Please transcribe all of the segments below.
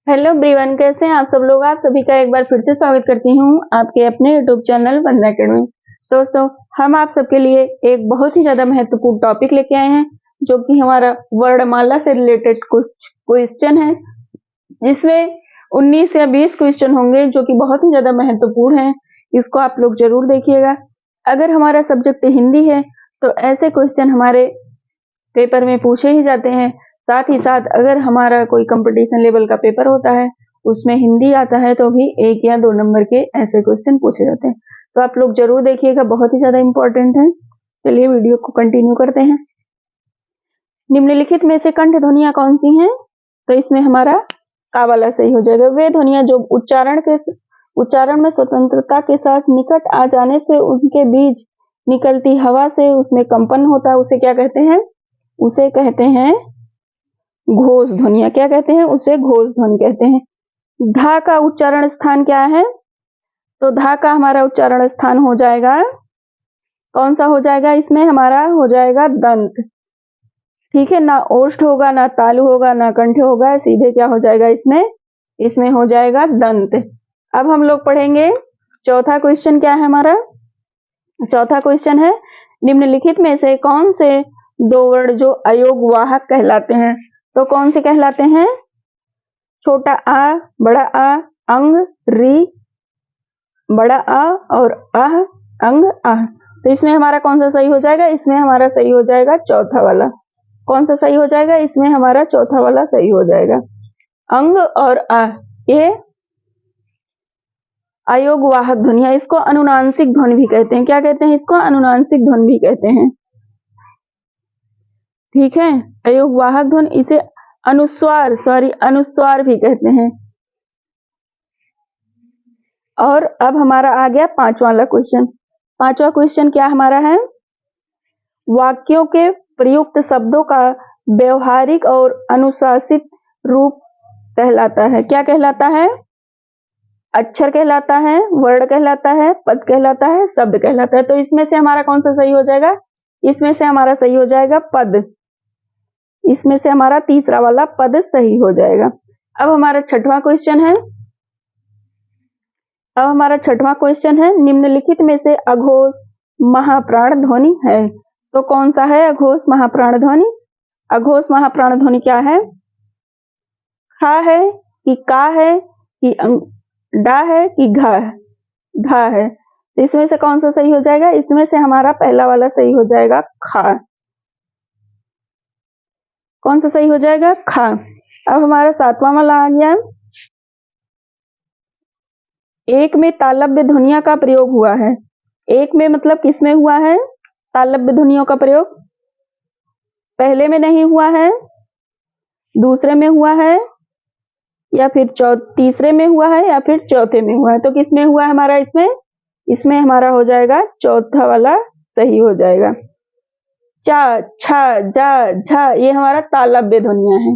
Hello everyone, कैसे हैं आप सब लोग। आप सभी का एक बार फिर से स्वागत करती हूँ आपके अपने यूट्यूब चैनल वंदना अकेडमी। दोस्तों, हम आप सबके लिए एक बहुत ही ज्यादा महत्वपूर्ण टॉपिक लेके आए हैं, जो कि हमारा वर्णमाला से रिलेटेड कुछ क्वेश्चन है, जिसमें 19 या 20 क्वेश्चन होंगे जो कि बहुत ही ज्यादा महत्वपूर्ण है। इसको आप लोग जरूर देखिएगा। अगर हमारा सब्जेक्ट हिंदी है तो ऐसे क्वेश्चन हमारे पेपर में पूछे ही जाते हैं। साथ ही साथ अगर हमारा कोई कंपटीशन लेवल का पेपर होता है, उसमें हिंदी आता है, तो भी 1 या 2 नंबर के ऐसे क्वेश्चन पूछे जाते हैं। तो आप लोग जरूर देखिएगा, बहुत ही ज्यादा इंपॉर्टेंट है। चलिए वीडियो को कंटिन्यू करते हैं। निम्नलिखित में से कंठ ध्वनियां कौन सी हैं? तो इसमें हमारा का वाला सही हो जाएगा। वे ध्वनियां जो उच्चारण में स्वतंत्रता के साथ निकट आ जाने से उनके बीच निकलती हवा से उसमें कंपन होता है, उसे क्या कहते हैं? उसे कहते हैं घोष ध्वनियां। क्या कहते हैं? उसे घोष ध्वनि कहते हैं। धा का उच्चारण स्थान क्या है? तो धा का हमारा उच्चारण स्थान हो जाएगा, कौन सा हो जाएगा? इसमें हमारा हो जाएगा दंत। ठीक है, ना ओष्ठ होगा, ना तालु होगा, ना कंठ होगा, सीधे क्या हो जाएगा? इसमें हो जाएगा दंत। अब हम लोग पढ़ेंगे चौथा क्वेश्चन। क्या है हमारा चौथा क्वेश्चन? है निम्नलिखित में से कौन से 2 वर्ण जो अयोग वाहक कहलाते हैं? तो कौन से कहलाते हैं? छोटा आ, बड़ा आ, अंग, री, बड़ा आ और आह, अंग, आह। तो इसमें हमारा कौन सा सही हो जाएगा? इसमें हमारा सही हो जाएगा चौथा वाला। कौन सा सही हो जाएगा? इसमें हमारा चौथा वाला सही हो जाएगा। अंग और आह ये अयोग वाहक ध्वनि, इसको अनुनासिक ध्वनि भी कहते हैं। क्या कहते हैं? इसको अनुनासिक ध्वनि भी कहते हैं। ठीक है, अयोग वाहक ध्वनि, इसे अनुस्वार भी कहते हैं। और अब हमारा आ गया पांचवा वाला क्वेश्चन। पांचवा क्वेश्चन क्या हमारा है? वाक्यों के प्रयुक्त शब्दों का व्यवहारिक और अनुशासित रूप कहलाता है। क्या कहलाता है? अक्षर कहलाता है, वर्ण कहलाता है, पद कहलाता है, शब्द कहलाता है। तो इसमें से हमारा कौन सा सही हो जाएगा? इसमें से हमारा सही हो जाएगा पद। इसमें से हमारा तीसरा वाला पद सही हो जाएगा। अब हमारा छठवां क्वेश्चन है। निम्नलिखित में से अघोष महाप्राण ध्वनि है। तो कौन सा है अघोष महाप्राण ध्वनि? अघोष महाप्राण ध्वनि क्या है? खा है कि का है कि डा है कि घा है? तो इसमें से कौन सा सही हो जाएगा? इसमें से हमारा पहला वाला सही हो जाएगा, खा। कौन सा सही हो जाएगा? खा। अब हमारा सातवां वाला आ गया। एक में तालव्य ध्वनियों का प्रयोग हुआ है। एक में मतलब किसमें हुआ है? तालव्य ध्वनियों का प्रयोग। पहले में नहीं हुआ है, दूसरे में हुआ है, या फिर तीसरे में हुआ है, या फिर चौथे में हुआ है। तो किसमें हुआ है हमारा? इसमें हमारा हो जाएगा चौथा वाला सही हो जाएगा। चा, छा, जा, झा ये हमारा तालव्य ध्वनियां हैं।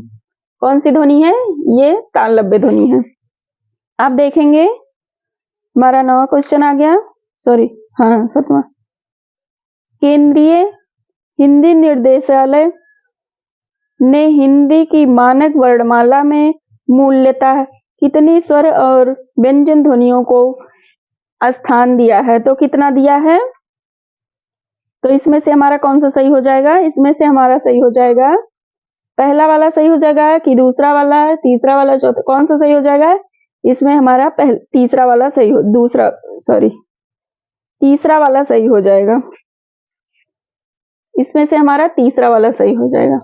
कौन सी ध्वनि है? ये तालव्य ध्वनि है। आप देखेंगे हमारा 9वां क्वेश्चन आ गया, हाँ 7वां। केंद्रीय हिंदी निर्देशालय ने हिंदी की मानक वर्णमाला में मूलतः कितनी स्वर और व्यंजन ध्वनियों को स्थान दिया है? तो कितना दिया है? तो इसमें से हमारा कौन सा सही हो जाएगा? इसमें से हमारा सही हो जाएगा पहला वाला सही हो जाएगा कि दूसरा वाला, तीसरा वाला, चौथा? कौन सा सही हो जाएगा? इसमें हमारा तीसरा वाला सही हो तीसरा वाला सही हो जाएगा। इसमें से हमारा तीसरा वाला सही हो जाएगा।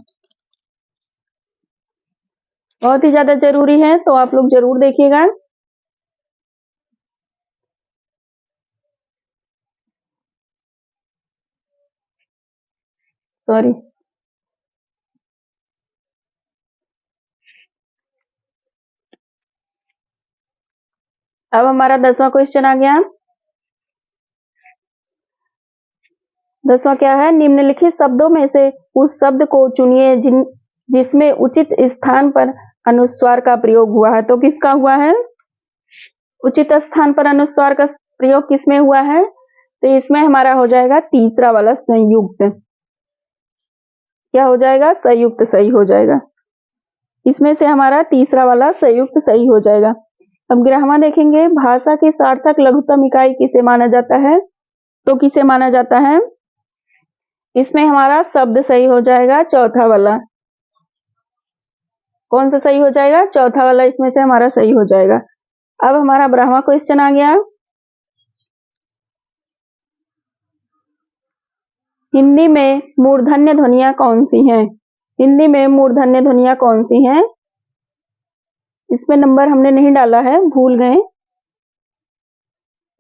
बहुत ही ज्यादा जरूरी है, तो आप लोग जरूर देखिएगा। अब हमारा 10वां क्वेश्चन आ गया। 10वां क्या है? निम्नलिखित शब्दों में से उस शब्द को चुनिए जिसमें उचित स्थान पर अनुस्वार का प्रयोग हुआ है। तो किसका हुआ है? उचित स्थान पर अनुस्वार का प्रयोग किसमें हुआ है? तो इसमें हमारा हो जाएगा तीसरा वाला संयुक्त। क्या हो जाएगा? संयुक्त सही हो जाएगा। इसमें से हमारा तीसरा वाला संयुक्त सही हो जाएगा। अब ग्राहमा देखेंगे, भाषा की सार्थक लघुत्तम इकाई किसे माना जाता है? तो किसे माना जाता है? इसमें हमारा शब्द सही हो जाएगा, चौथा वाला। कौन सा सही हो जाएगा? चौथा वाला इसमें से हमारा सही हो जाएगा। अब हमारा ब्राह्मण क्वेश्चन आ गया। हिंदी में मूर्धन्य ध्वनियां कौन सी हैं? हिंदी में मूर्धन्य ध्वनियां कौन सी हैं? इसमें नंबर हमने नहीं डाला है, भूल गए।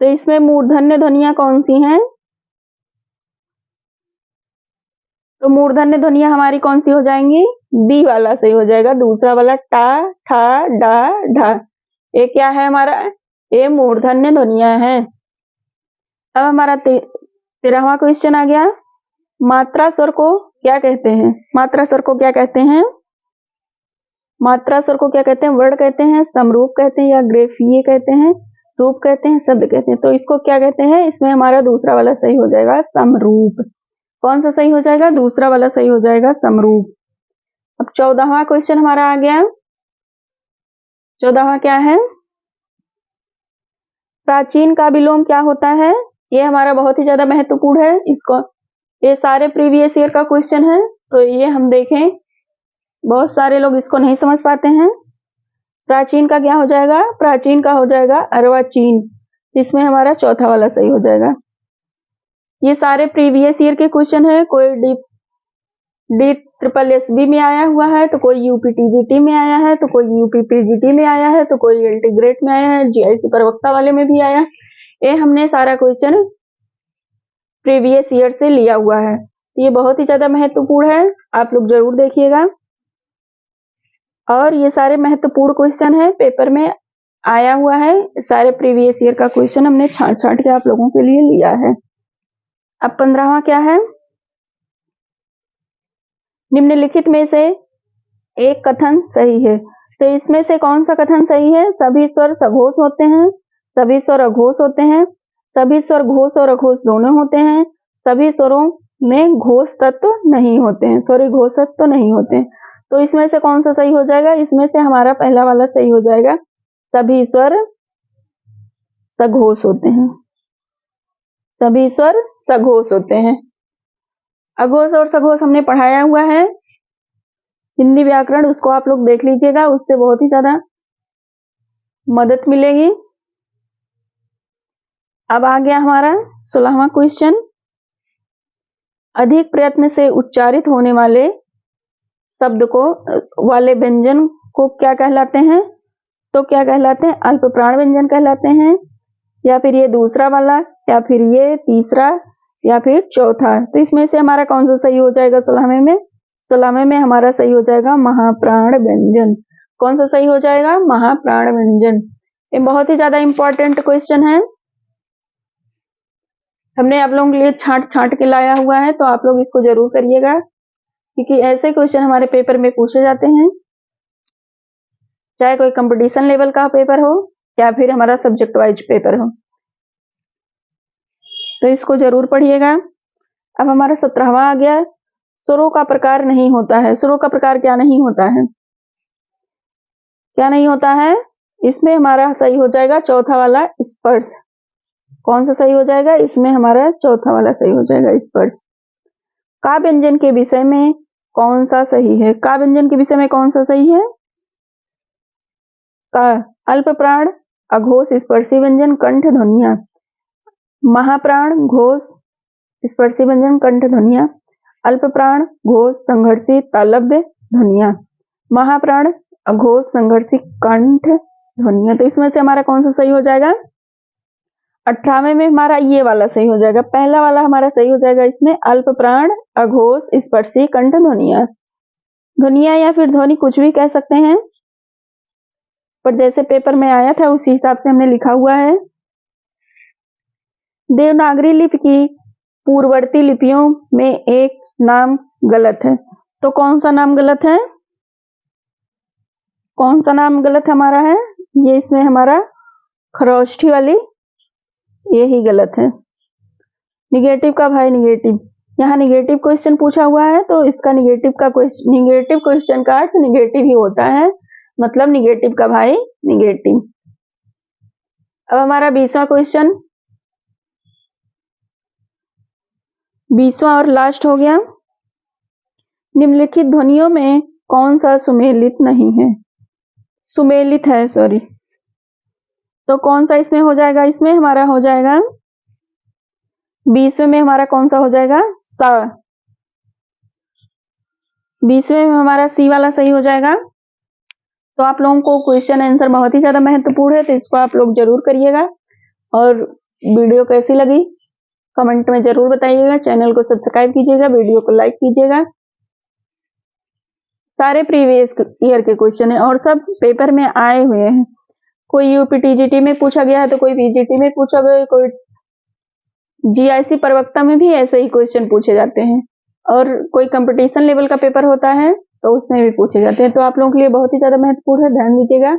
तो इसमें मूर्धन्य ध्वनियां कौन सी हैं? तो मूर्धन्य ध्वनियां हमारी कौन सी हो जाएंगी? बी वाला सही हो जाएगा, दूसरा वाला टा, ठा, डा, ढा। ये क्या है हमारा? ये मूर्धन्य ध्वनियां हैं। अब हमारा 13वां क्वेश्चन आ गया। मात्रा स्वर को क्या कहते हैं? मात्रा स्वर को क्या कहते हैं? मात्रा स्वर को क्या कहते हैं? वर्ण कहते हैं, समरूप कहते हैं, या ग्रेफीय कहते हैं, रूप कहते हैं, शब्द कहते हैं। तो इसको क्या कहते हैं? इसमें हमारा दूसरा वाला सही हो जाएगा, समरूप। कौन सा सही हो जाएगा? दूसरा वाला सही हो जाएगा, समरूप। अब 14वां क्वेश्चन हमारा आ गया। 14वां क्या है? प्राचीन का विलोम क्या होता है? ये हमारा बहुत ही ज्यादा महत्वपूर्ण है। इसको, ये सारे प्रीवियस ईयर का क्वेश्चन है, तो ये हम देखें, बहुत सारे लोग इसको नहीं समझ पाते हैं। प्राचीन का क्या हो जाएगा? प्राचीन का हो जाएगा अर्वाचीन। इसमें हमारा चौथा वाला सही हो जाएगा। ये सारे प्रीवियस ईयर के क्वेश्चन है। कोई DSSB में आया हुआ है, तो कोई UPTGT में आया है, तो कोई UPPGT में आया है, तो कोई इंटीग्रेट में आया है, GIC प्रवक्ता वाले में भी आया। ये हमने सारा क्वेश्चन प्रीवियस ईयर से लिया हुआ है। ये बहुत ही ज्यादा महत्वपूर्ण है, आप लोग जरूर देखिएगा। और ये सारे महत्वपूर्ण क्वेश्चन है, पेपर में आया हुआ है। सारे प्रीवियस ईयर का क्वेश्चन हमने छांट छांट के आप लोगों के लिए लिया है। अब 15वां क्या है? निम्नलिखित में से एक कथन सही है। तो इसमें से कौन सा कथन सही है? सभी स्वर सघोष होते हैं, सभी स्वर अघोष होते हैं, सभी स्वर घोष और अघोष दोनों होते हैं, सभी स्वरों में घोष तत्व नहीं होते हैं, सॉरी घोष तत्व नहीं होते हैं। तो इसमें से कौन सा सही हो जाएगा? इसमें से हमारा पहला वाला सही हो जाएगा, सभी स्वर सघोष होते हैं, सभी स्वर सघोष होते हैं। अघोष और सघोष हमने पढ़ाया हुआ है, हिंदी व्याकरण, उसको आप लोग देख लीजिएगा, उससे बहुत ही ज्यादा मदद मिलेगी। अब आ गया हमारा 16वां क्वेश्चन। अधिक प्रयत्न से उच्चारित होने वाले शब्द को, वाले व्यंजन को क्या कहलाते हैं? तो क्या कहलाते हैं? अल्प प्राण व्यंजन कहलाते हैं, या फिर ये दूसरा वाला, या फिर ये तीसरा, या फिर चौथा। तो इसमें से हमारा कौन सा सही हो जाएगा? 16वें में, 16वें में हमारा सही हो जाएगा महाप्राण व्यंजन। कौन सा सही हो जाएगा? महाप्राण व्यंजन। ये बहुत ही ज्यादा इंपॉर्टेंट क्वेश्चन है, हमने आप लोगों के लिए छांट छांट के लाया हुआ है, तो आप लोग इसको जरूर करिएगा, क्योंकि ऐसे क्वेश्चन हमारे पेपर में पूछे जाते हैं, चाहे कोई कंपटीशन लेवल का पेपर हो या फिर हमारा सब्जेक्ट वाइज पेपर हो। तो इसको जरूर पढ़िएगा। अब हमारा 17वां आ गया। स्वरों का प्रकार नहीं होता है। स्वरों का प्रकार क्या नहीं होता है? क्या नहीं होता है? इसमें हमारा सही हो जाएगा चौथा वाला, स्पर्श। कौन सा सही हो जाएगा? इसमें हमारा चौथा वाला सही हो जाएगा, स्पर्श। का व्यंजन के विषय में कौन सा सही है? का व्यंजन के विषय में कौन सा सही है? का अल्प प्राण, अघोष, स्पर्शी व्यंजन, कंठ ध्वनिया। महाप्राण, घोष, स्पर्शी व्यंजन, कंठ ध्वनिया। अल्प प्राण, घोष, संघर्षी, तालव्य ध्वनिया। महाप्राण, अघोष, संघर्षी, कंठ ध्वनिया। तो इसमें से हमारा कौन सा सही हो जाएगा? 18वें में हमारा ये वाला सही हो जाएगा, पहला वाला हमारा सही हो जाएगा। इसमें अल्प प्राण, अघोष, स्पर्शी, कंठ ध्वनिया। ध्वनिया या फिर ध्वनि कुछ भी कह सकते हैं, पर जैसे पेपर में आया था उसी हिसाब से हमने लिखा हुआ है। देवनागरी लिपि की पूर्ववर्ती लिपियों में एक नाम गलत है। तो कौन सा नाम गलत है? कौन सा नाम गलत हमारा है? ये इसमें हमारा खरोष्ठी वाली, ये ही गलत है। निगेटिव का भाई निगेटिव, यहाँ निगेटिव क्वेश्चन पूछा हुआ है तो इसका निगेटिव क्वेश्चन का अर्थ निगेटिव ही होता है, मतलब निगेटिव का भाई निगेटिव। अब हमारा 20वां क्वेश्चन, 20वां और लास्ट हो गया। निम्नलिखित ध्वनियों में कौन सा सुमेलित नहीं है, सुमेलित है सॉरी, तो कौन सा इसमें हो जाएगा? इसमें हमारा हो जाएगा 20वें में हमारा कौन सा हो जाएगा? सा। 20वें में हमारा सी वाला सही हो जाएगा। तो आप लोगों को क्वेश्चन आंसर बहुत ही ज्यादा महत्वपूर्ण है, तो इसको आप लोग जरूर करिएगा। और वीडियो कैसी लगी कमेंट में जरूर बताइएगा। चैनल को सब्सक्राइब कीजिएगा, वीडियो को लाइक कीजिएगा। सारे प्रीवियस ईयर के क्वेश्चन है और सब पेपर में आए हुए हैं। कोई यूपीटीजीटी में पूछा गया है तो कोई पीजीटी में पूछा गया, कोई जीआईसी प्रवक्ता में भी ऐसे ही क्वेश्चन पूछे जाते हैं, और कोई कंपटीशन लेवल का पेपर होता है तो उसमें भी पूछे जाते हैं। तो आप लोगों के लिए बहुत ही ज्यादा महत्वपूर्ण है, ध्यान दीजिएगा।